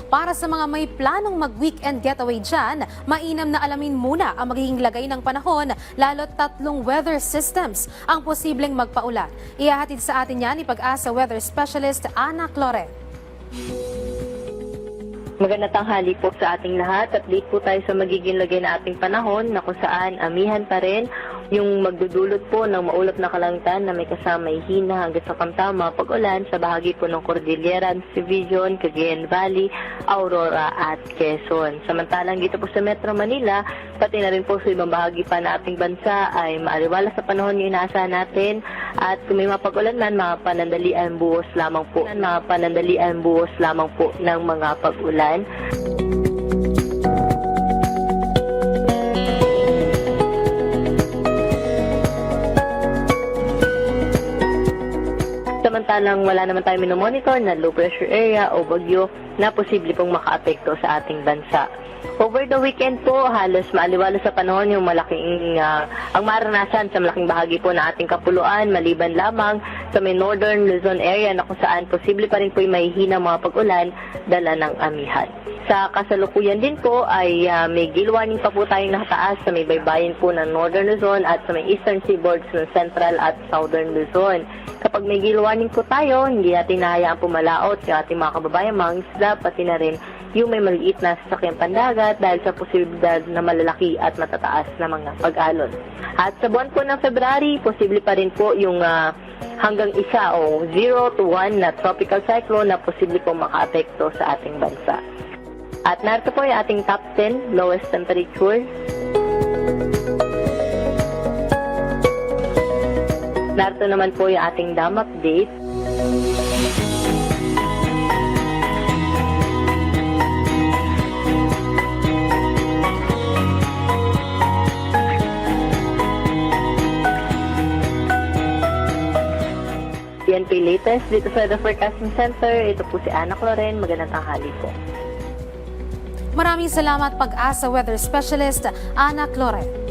Para sa mga may planong mag-weekend getaway dyan, mainam na alamin muna ang magiging lagay ng panahon, lalo't 3 weather systems ang posibleng magpaulan. Ihahatid sa atin yan ni Pag-asa Weather Specialist Ana Cloret. Magandang tanghali po sa ating lahat. Update po tayo sa magiging lagay na ating panahon na kung saan amihan pa rin yung magdudulot po ng maulap na kalangitan na may kasama hina hanggang sa kamtama pag-ulan sa bahagi po ng Cordillera, Division, Cagayan Valley, Aurora at Quezon. Samantalang dito po sa Metro Manila, pati na rin po sa ibang bahagi pa na ating bansa ay maaliwala sa panahon yung inaasahan natin at kung may mapag-ulan man, mga panandalian buhos lamang po. Mga panandalian buhos lamang po ng mga pag-ulan. Samantalang wala naman tayo minomonitor na low pressure area o bagyo na posible pong makaapekto sa ating bansa. Over the weekend po, halos maaliwala sa panahon yung ang maranasan sa malaking bahagi po ng ating kapuluan, maliban lamang sa may northern Luzon area na kung saan posible pa rin po yung mahihina mga pag-ulan dala ng amihan. Sa kasalukuyan din po ay may gale warning pa po tayong nakataas sa may baybayin po ng northern Luzon at sa may eastern seaboards ng central at southern Luzon. Kapag may gale warning po tayo, hindi natin nahayaan pumalaot yung ating mga kababayan, mga isda, pati na rin yung may maliit na sasakyang pandagat dahil sa posibilidad na malalaki at matataas na mga pag-alon. At sa buwan po ng February, posible pa rin po yung hanggang 1 o 0 to 1 na tropical cyclone na posible po makaapekto sa ating bansa. At narito po yung ating top 10 lowest temperature. Narito naman po yung ating dam update. PNP latest dito sa The Forecasting Center. Ito po si Ana Cloret. Magandang tanghali po. Maraming salamat Pag-asa Weather Specialist Ana Cloret.